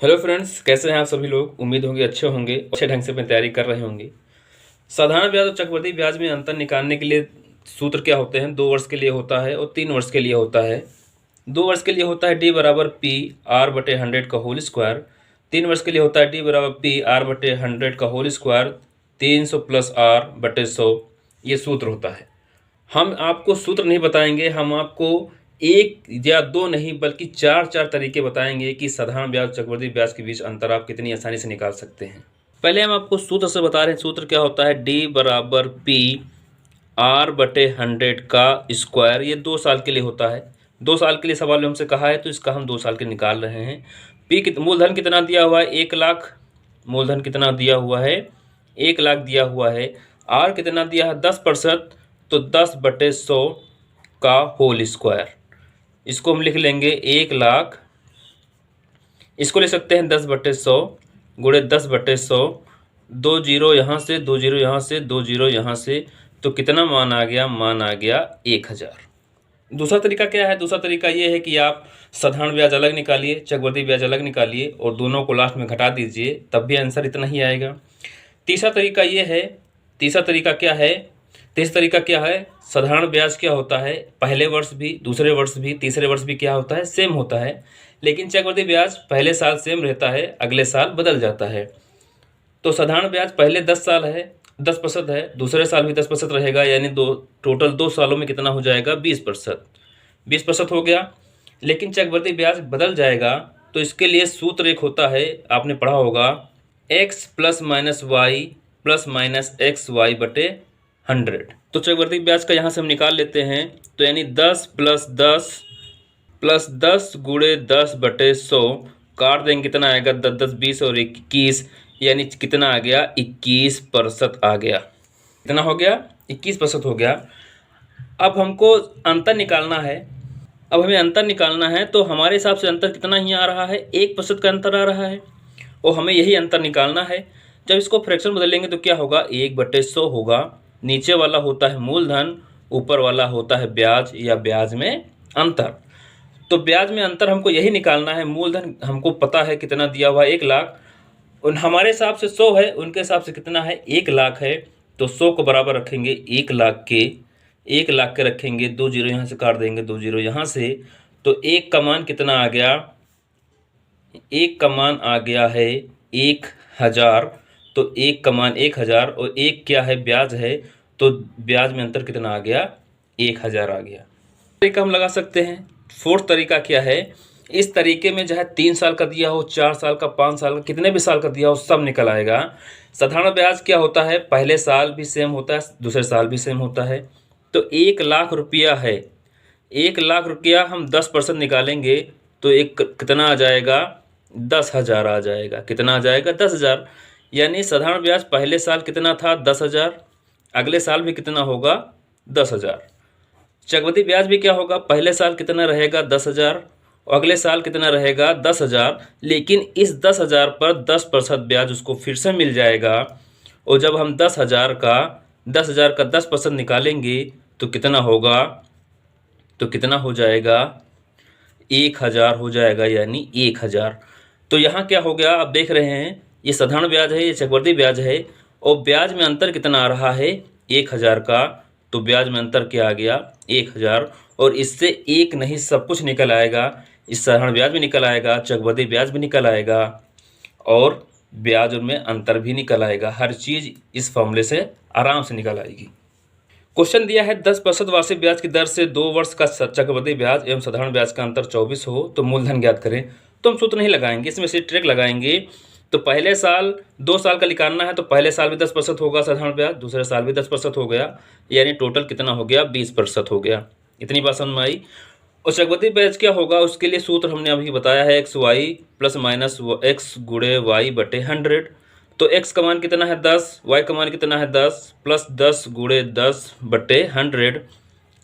Hello friends, कैसे हैं आप सभी लोग। उम्मीद होंगे अच्छे होंगे, अच्छे ढंग से अपनी तैयारी कर रहे होंगे। साधारण ब्याज और चक्रवृद्धि ब्याज में अंतर निकालने के लिए सूत्र क्या होते हैं। 2 वर्ष के लिए होता है और 3 वर्ष के लिए होता है। 2 वर्ष के लिए होता है डी बराबर पी आर बटे 100 का होल स्क्वायर। 3 वर्ष के लिए होता है डी बराबर पी आर बटे 100 का होल स्क्वायर 300 प्लस आर बटे 100। ये सूत्र होता है। हम आपको सूत्र नहीं बताएंगे, हम आपको एक या दो नहीं बल्कि चार चार तरीके बताएंगे कि साधारण ब्याज चक्रवृद्धि ब्याज के बीच अंतर आप कितनी आसानी से निकाल सकते हैं। पहले हम आपको सूत्र से बता रहे हैं। सूत्र क्या होता है, डी बराबर पी आर बटे 100 का स्क्वायर। ये 2 साल के लिए होता है। 2 साल के लिए सवाल में हमसे कहा है तो इसका हम 2 साल के निकाल रहे हैं। पी मूलधन कितना दिया हुआ है, 1,00,000। मूलधन कितना दिया हुआ है, 1,00,000 दिया हुआ है। आर कितना दिया है, 10%, तो 10/100 का होल स्क्वायर। इसको हम लिख लेंगे 1,00,000। इसको ले सकते हैं 10/100 गुणे 10/100। 2 जीरो यहाँ से, 2 जीरो यहाँ से, 2 जीरो यहाँ से, तो कितना मान आ गया, मान आ गया 1,000। दूसरा तरीका क्या है, दूसरा तरीका ये है कि आप साधारण ब्याज अलग निकालिए, चक्रवृद्धि ब्याज अलग निकालिए और दोनों को लास्ट में घटा दीजिए, तब भी आंसर इतना ही आएगा। तीसरा तरीका ये है, तीसरा तरीका क्या है, तीसरा तरीका क्या है, साधारण ब्याज क्या होता है, पहले वर्ष भी, दूसरे वर्ष भी, तीसरे वर्ष भी क्या होता है, सेम होता है। लेकिन चक्रवृद्धि ब्याज पहले साल सेम रहता है, अगले साल बदल जाता है। तो साधारण ब्याज पहले 10 साल है, 10% है, दूसरे साल भी 10% रहेगा, यानी टोटल 2 सालों में कितना हो जाएगा, 20%। 20% हो गया। लेकिन चक्रवृद्धि ब्याज बदल जाएगा तो इसके लिए सूत्र एक होता है, आपने पढ़ा होगा, x plus minus y plus minus x y बटे 100। तो चक्रवृद्धि ब्याज का यहाँ से हम निकाल लेते हैं। तो यानी 10 प्लस 10 गुणे 10/100 काट देंगे, कितना आएगा, 10 10 20 और 21, यानी कितना आ गया, 21% आ गया। कितना हो गया, 21% हो गया। अब हमको अंतर निकालना है। अब हमें अंतर निकालना है तो हमारे हिसाब से अंतर कितना ही आ रहा है, 1% का अंतर आ रहा है और हमें यही अंतर निकालना है। जब इसको फ्रैक्शन बदलेंगे तो क्या होगा, 1/100 होगा। नीचे वाला होता है मूलधन, ऊपर वाला होता है ब्याज या ब्याज में अंतर। तो ब्याज में अंतर हमको यही निकालना है। मूलधन हमको पता है कितना दिया हुआ है, 1,00,000। हमारे हिसाब से 100 है, उनके हिसाब से कितना है, 1,00,000 है। तो 100 को बराबर रखेंगे 1,00,000 के, 1,00,000 के रखेंगे, 2 जीरो यहाँ से काट देंगे, 2 जीरो यहाँ से, तो 1 का मान कितना आ गया, 1 का मान आ गया है 1,000। तो 1 का मान 1,000 और 1 क्या है, ब्याज है, तो ब्याज में अंतर कितना आ गया, 1,000 आ गया। तरीका हम लगा सकते हैं। फोर्थ तरीका क्या है, इस तरीके में चाहे 3 साल का दिया हो, 4 साल का, 5 साल का, कितने भी साल का दिया हो, सब निकल आएगा। साधारण ब्याज क्या होता है, पहले साल भी सेम होता है, दूसरे साल भी सेम होता है। तो 1,00,000 रुपया है, 1,00,000 रुपया हम 10% निकालेंगे तो एक कितना आ जाएगा, 10,000 आ जाएगा। कितना आ जाएगा, 10,000। यानी साधारण ब्याज पहले साल कितना था, 10,000, अगले साल भी कितना होगा, 10,000। चक्रवृद्धि ब्याज भी क्या होगा, पहले साल कितना रहेगा, 10,000 और अगले साल कितना रहेगा, 10,000। लेकिन इस 10,000 पर 10% ब्याज उसको फिर से मिल जाएगा। और जब हम 10,000 का 10% निकालेंगे तो कितना होगा, तो कितना हो जाएगा, 1,000 हो जाएगा, यानी 1,000। तो यहाँ क्या हो गया, आप देख रहे हैं, ये साधारण ब्याज है, ये चक्रवृद्धि ब्याज है और ब्याज में अंतर कितना आ रहा है, 1,000 का। तो ब्याज में अंतर क्या आ गया, 1,000। और इससे एक नहीं सब कुछ निकल आएगा। इस साधारण ब्याज भी निकल आएगा, चक्रवृद्धि ब्याज भी निकल आएगा और ब्याज में अंतर भी निकल आएगा। हर चीज़ इस फॉर्मूले से आराम से निकल आएगी। क्वेश्चन दिया है 10% वार्षिक ब्याज की दर से 2 वर्ष का चक्रवृद्धि ब्याज एवं साधारण ब्याज का अंतर 24 हो तो मूलधन ज्ञात करें। तो हम सूत्र नहीं लगाएंगे, इसमें से ट्रिक लगाएंगे। तो पहले साल 2 साल का निकालना है तो पहले साल भी 10% होगा साधारण ब्याज, दूसरे साल भी 10% हो गया, यानी टोटल कितना हो गया, 20% हो गया। इतनी बात समझ में आई। और चक्रवृद्धि ब्याज क्या होगा, उसके लिए सूत्र हमने अभी बताया है, x y plus minus x गुणे वाई बटे 100। तो x का मान कितना है, 10, y का मान कितना है, 10 प्लस 10 गुणे 10 बटे 100।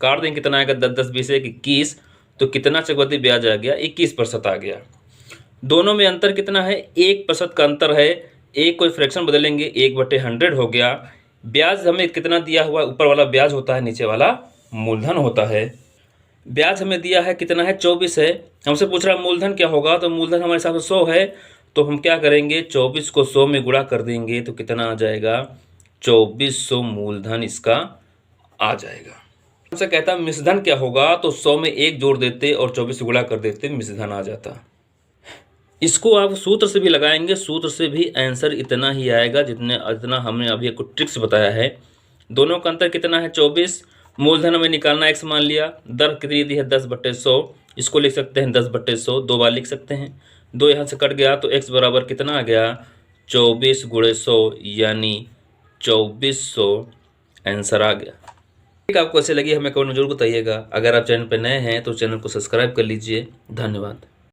काट देंगे, कितना आएगा, 10 10 20 21। तो कितना चक्रवृद्धि ब्याज आ गया, 21% आ गया। दोनों में अंतर कितना है, 1% का अंतर है। एक कोई फ्रैक्शन बदलेंगे, 1/100 हो गया। ब्याज हमें कितना दिया हुआ है, ऊपर वाला ब्याज होता है, नीचे वाला मूलधन होता है। ब्याज हमें दिया है कितना है, 24 है। हमसे पूछ रहा है मूलधन क्या होगा, तो मूलधन हमारे हिसाब से 100 है। तो हम क्या करेंगे, 24 को 100 में गुणा कर देंगे तो कितना आ जाएगा, 2400 मूलधन इसका आ जाएगा। हमसे कहता है मिश्रधन क्या होगा, तो 100 में 1 जोड़ देते और 24 से गुणा कर देते, मिश्रधन आ जाता। इसको आप सूत्र से भी लगाएंगे, सूत्र से भी आंसर इतना ही आएगा जितना हमने अभी आपको ट्रिक्स बताया है। दोनों का अंतर कितना है, 24। मूलधन हमें निकालना x मान लिया, दर कितनी दी है 10/100, इसको लिख सकते हैं 10/100, 2 बार लिख सकते हैं। 2 यहाँ से कट गया तो x बराबर कितना आ गया, 24 × 100 यानी 2400 आंसर आ गया। ठीक, आपको ऐसे लगी हमें कमेंट में जरूर बताइएगा। अगर आप चैनल पर नए हैं तो चैनल को सब्सक्राइब कर लीजिए। धन्यवाद।